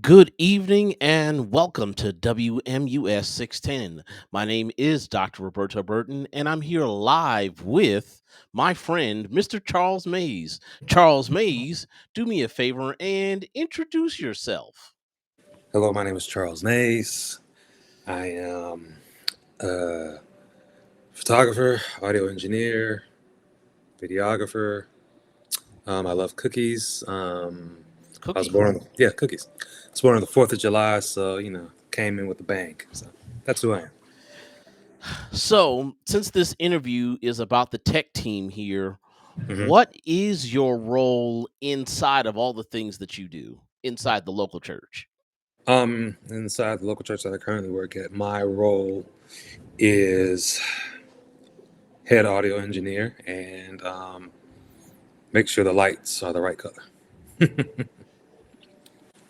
Good evening and welcome to WMUS 610. My name is Dr. Roberto Burton and I'm here live with my friend, Mr. Charles Mays. Charles Mays, do me a favor and introduce yourself. Hello, my name is Charles Mays. I am a photographer, audio engineer, videographer. I love cookies. I was Cookies. born on cookies. I was born on the 4th of July, so came in with a bang. So that's who I am. So, since this interview is about the tech team here, hmm what is your role inside of all the things that you do inside the local church? Inside the local church that I currently work at, my role is head audio engineer and make sure the lights are the right color.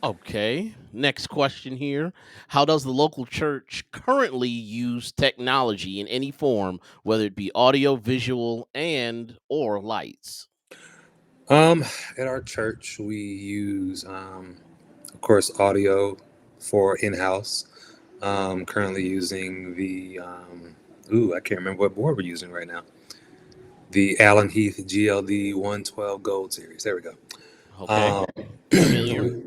Okay. Next question here. How does the local church currently use technology in any form, whether it be audio, visual, and or lights? Um, at our church, we use, of course, audio for in-house. Currently using I can't remember what board we're using right now. The Allen Heath GLD 112 Gold Series. There we go. Okay. Um, Familiar.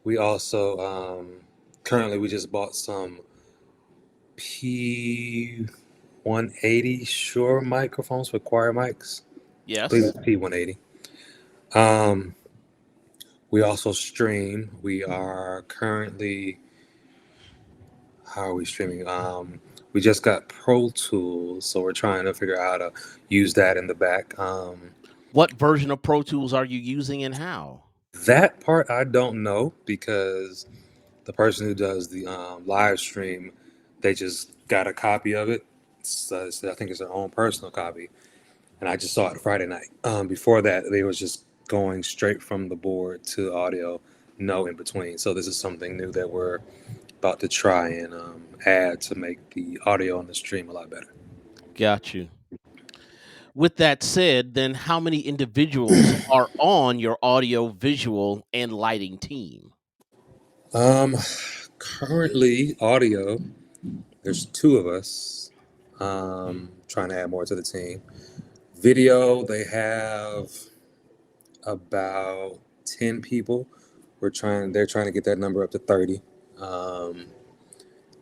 we also currently we just bought some P180 Shure microphones for choir mics. I believe Yes. it's P180. Um, we also stream. We are currently How are we streaming? We just got Pro Tools, so we're trying to figure out how to use that in the back. What version of Pro Tools are you using and how? That part I don't know because the person who does the live stream, they just got a copy of it. I think it's their own personal copy, and I just saw it Friday night. Before that, they was just going straight from the board to audio, no in between. So this is something new that we're about to try and add to make the audio on the stream a lot better. Got you. With that said, then how many individuals are on your audio, visual, and lighting team? Um, Currently, audio, there's two of us. Trying to add more to the team. Video, they have about 10 people. They're trying to get that number up to 30. Um,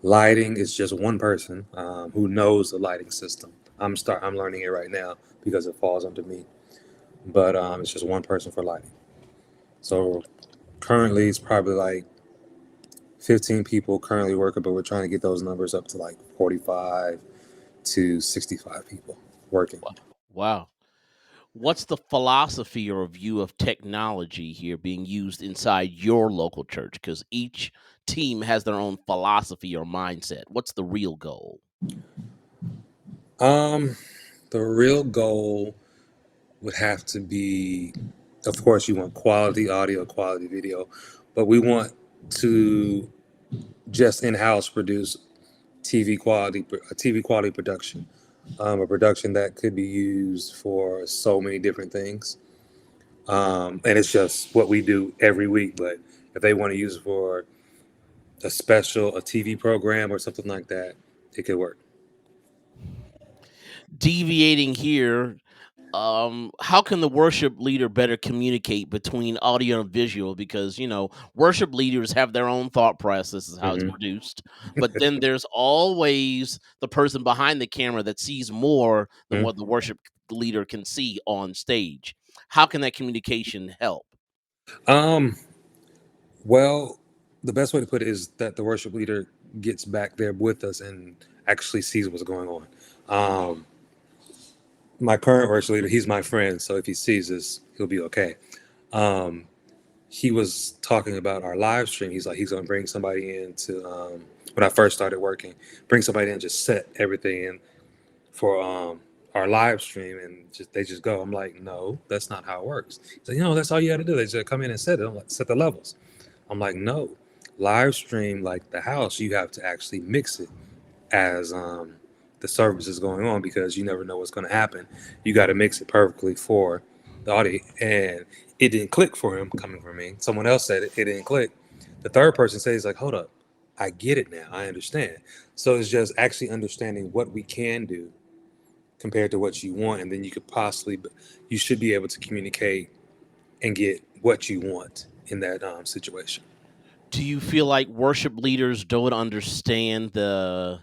Lighting is just one person who knows the lighting system. I'm learning it right now because it falls under me. But it's just one person for lighting. So currently, it's probably like 15 people currently working, but we're trying to get those numbers up to like 45 to 65 people working. Wow. What's the philosophy or view of technology here being used inside your local church? Because each team has their own philosophy or mindset. What's the real goal? Um, the real goal would have to be, of course, you want quality audio, quality video, but we want to just in-house produce a TV quality production, a production that could be used for so many different things. And it's just what we do every week. But if they want to use it for a TV program or something like that, it could work. Deviating here, how can the worship leader better communicate between audio and visual? Because worship leaders have their own thought process is how it's hmm produced, but then there's always the person behind the camera that sees more than what the worship leader can see on stage. How can that communication help? Um, well, the best way to put it is that the worship leader gets back there with us and actually sees what's going on. Um, my current worship leader, he's my friend, so if he sees this, he'll be okay. Um, he was talking about our live stream. He's like, he's going to bring somebody in to, when I first started working, bring somebody in, just set everything in for our live stream, and they just go. I'm like, no, that's not how it works. He's like, that's all you got to do. They just come in and set it. I'm like, set the levels. I'm like, no, live stream like the house, you have to actually mix it as the service is going on because you never know what's going to happen. You got to mix it perfectly for the audio, and it didn't click for him coming from me. Someone else said it didn't click, The third person says like, hold up, I get it now. I understand. So it's just actually understanding what we can do compared to what you want, and then you should be able to communicate and get what you want in that situation. Do you feel like worship leaders don't understand the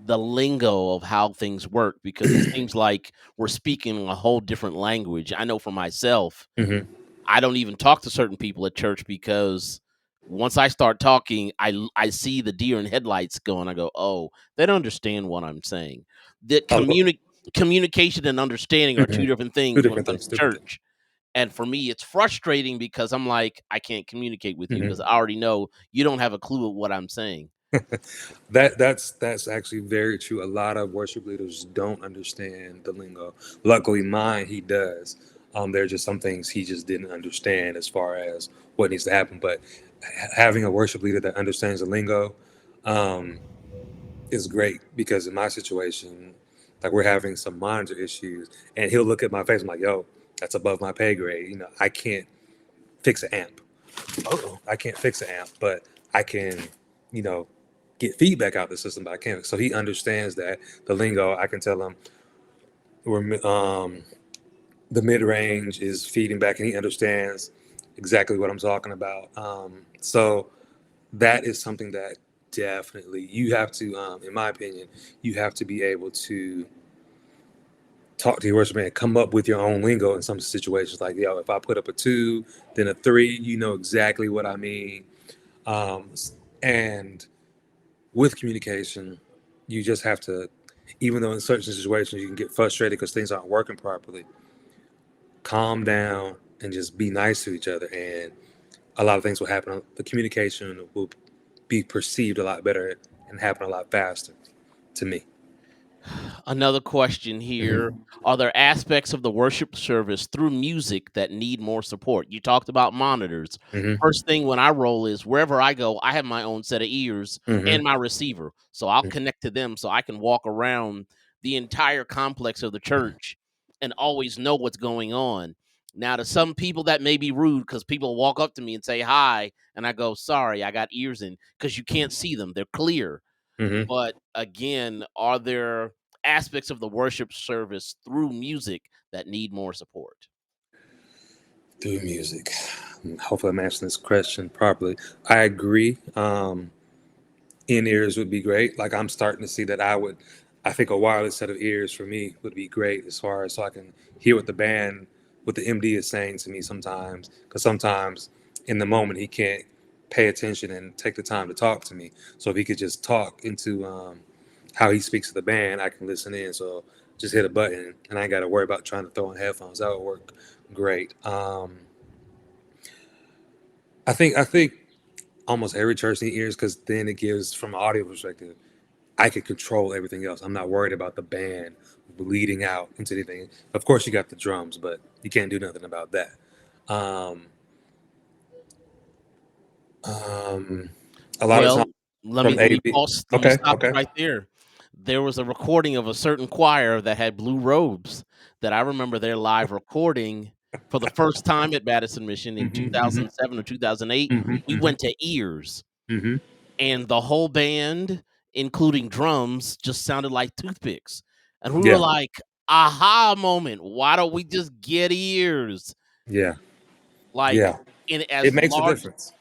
lingo of how things work, because it seems like we're speaking a whole different language? I know for myself, Hmm. I don't even talk to certain people at church because once I start talking, I see the deer in headlights going. I go, oh, they don't understand what I'm saying. That communication and understanding are two Hmm. different Two things when it different comes things. to Two different church. And for me, it's frustrating because I'm like, I can't communicate with you because things. I already know you don't have a clue of what I'm saying. That's actually very true. A lot of worship leaders don't understand the lingo. Luckily, mine he does. There are just some things he just didn't understand as far as what needs to happen. But having a worship leader that understands the lingo um, is great because in my situation, like we're having some monitor issues, and he'll look at my face. I'm like, "Yo, that's above my pay grade. I can't fix an amp. Oh, I can't fix an amp, but I can, you know, get feedback out the system. But I can't. So he understands that the lingo. I can tell him we're the mid range is feeding back, and he understands exactly what I'm talking about. So that is something that definitely you have to, in my opinion, you have to be able to talk to your worship man, come up with your own lingo in some situations. Like, yo, if I put up a two, then a three, you know exactly what I mean. Um, and with communication, you just have to, even though in certain situations you can get frustrated because things aren't working properly, calm down and just be nice to each other. And a lot of things will happen. The communication will be perceived a lot better and happen a lot faster to me. Another question here. Hmm. Are there aspects of the worship service through music that need more support? You talked about monitors. Hmm. First thing when I roll is wherever I go, I have my own set of ears and Hmm. my receiver. So I'll connect to them so I can walk around the entire complex of the church and always know what's going on. Now, to some people, that may be rude because people walk up to me and say hi, and I go, sorry, I got ears in, because you can't see them. They're clear. Hmm. But again, are there aspects of the worship service through music that need more support? Through music. Hopefully, I'm answering this question properly. I agree. In ears would be great. Like I'm starting to see that I think a wireless set of ears for me would be great as far as so I can hear what the MD is saying to me sometimes. Because sometimes in the moment he can't pay attention and take the time to talk to me. So if he could just talk into how he speaks to the band, I can listen in. So just hit a button and I ain't got to worry about trying to throw in headphones. That would work great. I think almost every church needs ears because then it gives from an audio perspective I could control everything else. I'm not worried about the band bleeding out into anything. Of course, you got the drums, but you can't do nothing about that. Um, um, a lot of times Well, let me from let me AV. pause. Let me Okay, stop you okay. right there. There was a recording of a certain choir that had blue robes that I remember their live recording for the first time at Madison Mission in Hmm. Hmm. 2007 or 2008. Hmm. We Hmm. went to ears, Hmm. and the whole band, including drums, just sounded like toothpicks. And we were Yeah, like, aha moment. Why don't we just get ears? yeah, Like, yeah. in It makes a difference.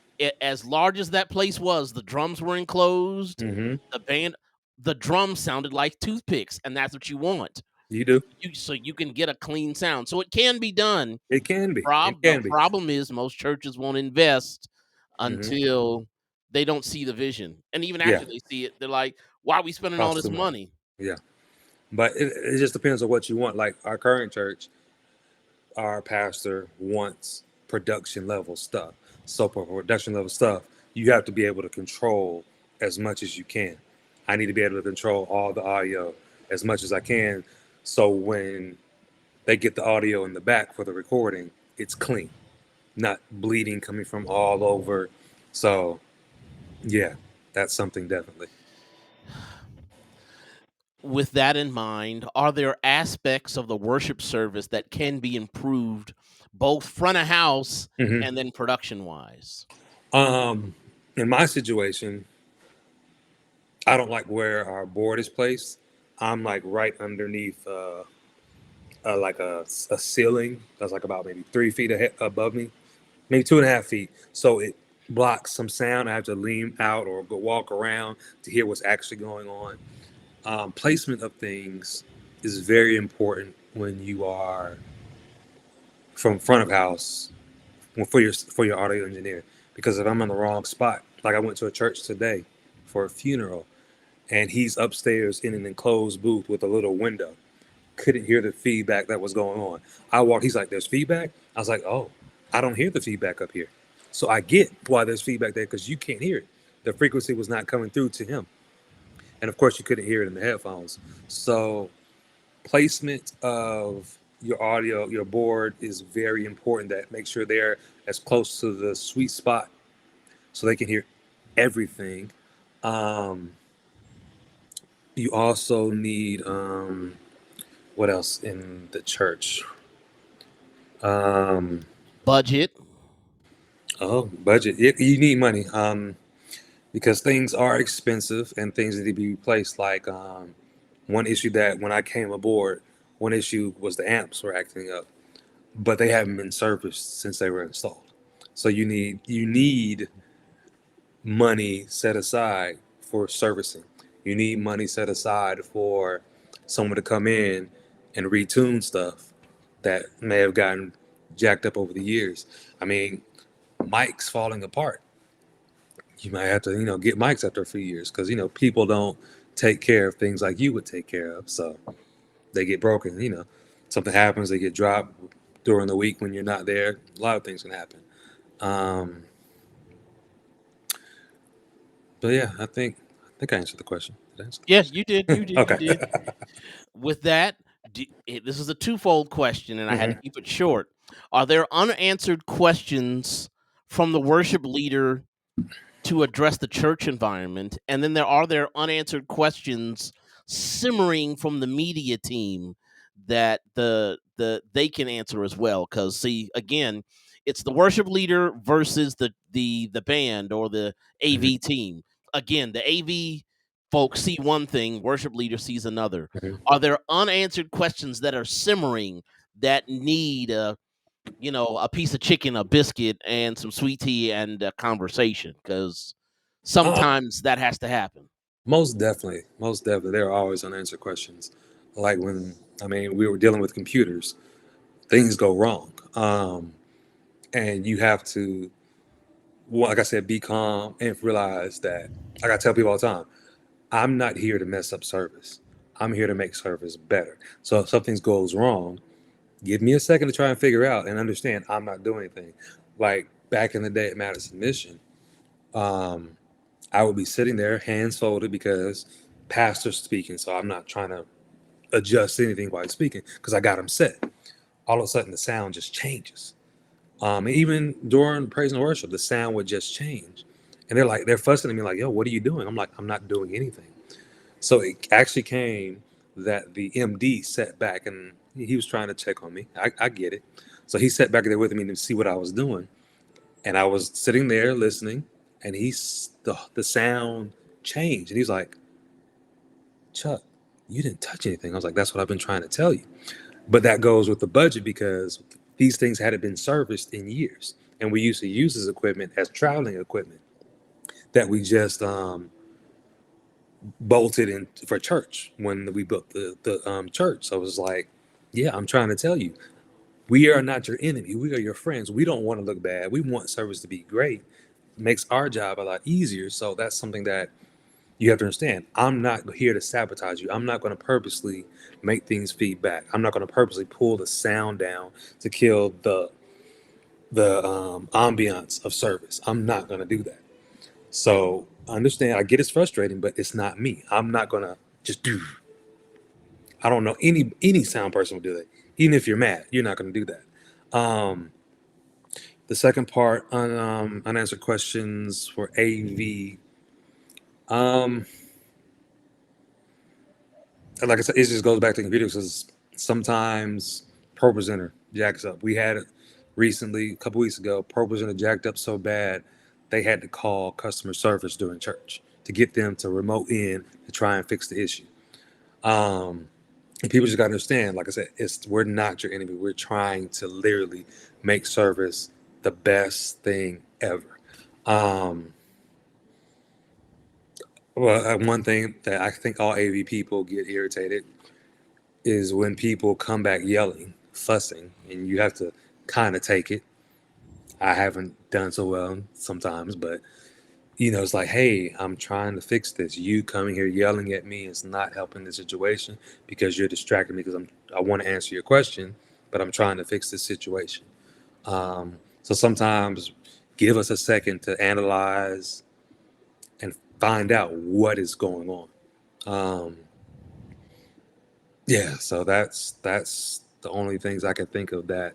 as large as that place was, the drums were enclosed. Hmm. The band, the drums sounded like toothpicks, and that's what you want. You do. So you can get a clean sound. So it can be done. It can be. It The can be. problem is most churches won't invest Hmm. until they don't see the vision, and even Yeah, after they see it, they're like, "Why are we spending all costs this too much. money?" Yeah, but it just depends on what you want. Like our current church, our pastor wants production level stuff. So for production level stuff, you have to be able to control as much as you can. I need to be able to control all the audio as much as I can. So when they get the audio in the back for the recording, it's clean, not bleeding coming from all over. So yeah, that's something definitely. With that in mind, are there aspects of the worship service that can be improved, both front of house Hmm. and then production wise? Um, in my situation, I don't like where our board is placed. I'm like right underneath like a ceiling that's like about maybe 3 feet above me, maybe 2.5 feet. So it blocks some sound. I have to lean out or go walk around to hear what's actually going on. Placement of things is very important when you are from front of house for your audio engineer. Because if I'm in the wrong spot, like I went to a church today for a funeral, and he's upstairs in an enclosed booth with a little window. Couldn't hear the feedback that was going on. I walked. He's like, "There's feedback." I was like, "Oh, I don't hear the feedback up here." So I get why there's feedback there because you can't hear it. The frequency was not coming through to him, and of course you couldn't hear it in the headphones. So placement of your audio, your board is very important. That make sure they're as close to the sweet spot so they can hear everything. Um, you also need what else in the church? Um, Budget. oh, budget. You need money because things are expensive and things need to be replaced. Like one issue that when I came aboard, one issue was the amps were acting up, but they haven't been serviced since they were installed. So you need money set aside for servicing. You need money set aside for someone to come in and retune stuff that may have gotten jacked up over the years. I mean, mics falling apart. You might have to, get mics after a few years because, people don't take care of things like you would take care of. So they get broken, something happens, they get dropped during the week when you're not there. A lot of things can happen. Um, but yeah, I think I answered the question. Did I answer the Yeah, question? you did. You did. You Okay. did. With that, this is a twofold question, and I had to Hmm. keep it short. Are there unanswered questions from the worship leader to address the church environment? And then there unanswered questions simmering from the media team that they can answer as well. Because see, again, it's the worship leader versus the band or the Hmm. AV team. Again, the AV folks see one thing, worship leader sees another. Hmm. Are there unanswered questions that are simmering that need a piece of chicken, a biscuit, and some sweet tea and a conversation? Because Uh, sometimes that has to happen. most definitely, most definitely, there are always unanswered questions. Like when, I mean, we were dealing with computers, things go wrong, and you have to, well, like I said, be calm and realize that. Like I tell people all the time, I'm not here to mess up service. I'm here to make service better. So if something goes wrong, give me a second to try and figure out and understand I'm not doing anything. Like back in the day at Madison Mission, um, I would be sitting there, hands folded, because pastor's speaking. So I'm not trying to adjust anything while he's speaking because I got him set. All of a sudden, the sound just changes. Even during praise and worship, the sound would just change. And they're fussing at me like, yo, what are you doing? I'm like, I'm not doing anything. So it actually came that the MD sat back and he was trying to check on me. I get it. So he sat back there with me to see what I was doing. And I was sitting there listening, and the sound changed. And he's like, Chuck, you didn't touch anything. I was like, that's what I've been trying to tell you. But that goes with the budget because these things hadn't been serviced in years. And we used to use this equipment as traveling equipment that we just bolted in for church when we built the church. So it was like, yeah, I'm trying to tell you, we are not your enemy. We are your friends. We don't want to look bad. We want service to be great. It makes our job a lot easier. So that's something that you have to understand. I'm not here to sabotage you. I'm not going to purposely make things feedback. I'm not going to purposely pull the sound down to kill the ambiance of service. I'm not going to do that. So understand. I get it's frustrating, but it's not me. I'm not going to just do. I don't know any sound person would do that. Even if you're mad, you're not going to do that. The second part on unanswered questions for AV. Um, like I said, it just goes back to computers because sometimes Pro Presenter jacks up. We had it recently, a couple weeks ago. Pro Presenter jacked up so bad they had to call customer service during church to get them to remote in to try and fix the issue. Um, and people just got to understand, like I said, we're not your enemy. We're trying to literally make service the best thing ever. Um, one thing that I think all AV people get irritated is when people come back yelling, fussing, and you have to kind of take it. I haven't done so well sometimes, but it's like, hey, I'm trying to fix this. You coming here yelling at me is not helping the situation because you're distracting me because I want to answer your question, but I'm trying to fix this situation. So sometimes give us a second to analyze and find out what is going on. Um, yeah, so that's the only things I can think of that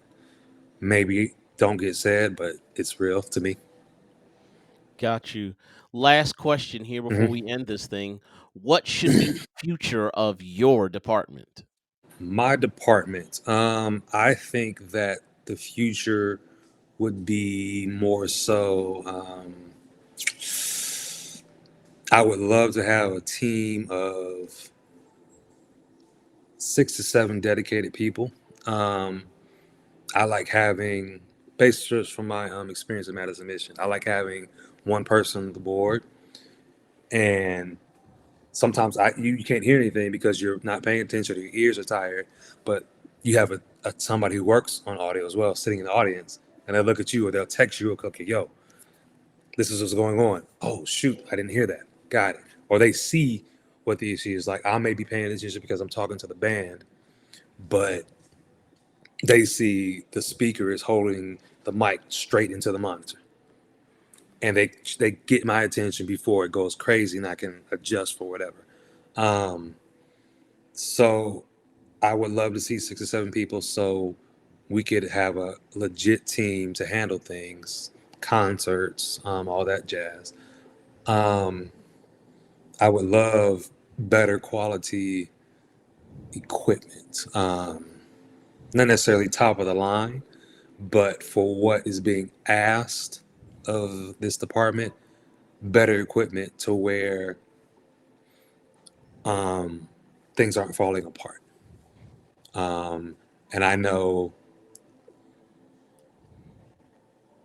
maybe don't get said, but it's real to me. Got you. Last question here before Mhm. we end this thing. What should be the future of your department? My department, I think that the future would be more so. I would love to have a team of 6 to 7 dedicated people. Um, I like having, based just from my experience in Madison Mission, I like having one person on the board, and sometimes you can't hear anything because you're not paying attention or your ears are tired, but you have somebody who works on audio as well sitting in the audience, and they'll look at you or they'll text you, okay, yo, this is what's going on. Oh shoot, I didn't hear that. Got it. Or they see what the issue is. Like, I may be paying attention because I'm talking to the band, but they see the speaker is holding the mic straight into the monitor, and they get my attention before it goes crazy, and I can adjust for whatever. Um, so I would love to see 6 or 7 people so we could have a legit team to handle things, concerts, all that jazz. Um, I would love better quality equipment. Not necessarily top of the line, but for what is being asked of this department, better equipment to where um, things aren't falling apart. And I know,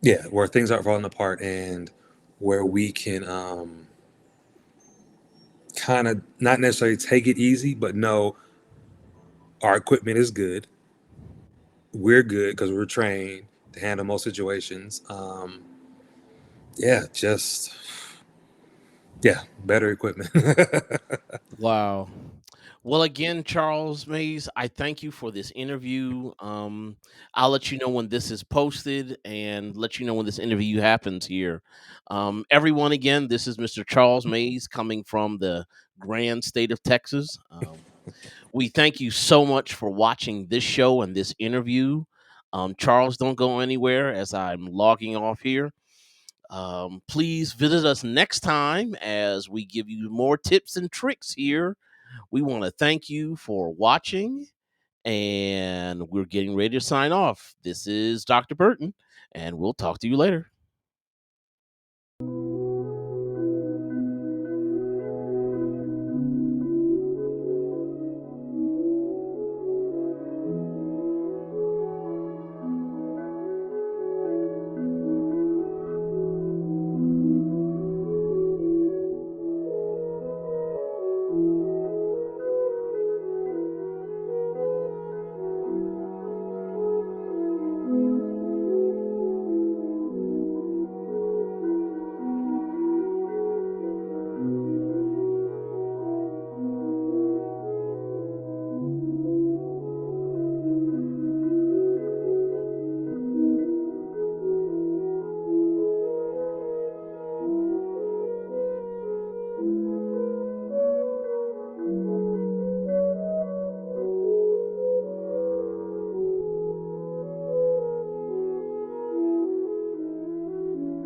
yeah, where things aren't falling apart and where we can kind of not necessarily take it easy, but know our equipment is good. We're good because we're trained to handle most situations. Yeah, just yeah, better equipment. Wow. Well, again, Charles Mays, I thank you for this interview. I'll let you know when this is posted and let you know when this interview happens here. Everyone, again, this is Mr. Charles Mays coming from the grand state of Texas. We thank you so much for watching this show and this interview. Charles, don't go anywhere as I'm logging off here. Please visit us next time as we give you more tips and tricks here. We want to thank you for watching, and we're getting ready to sign off. This is Dr. Burton, and we'll talk to you later.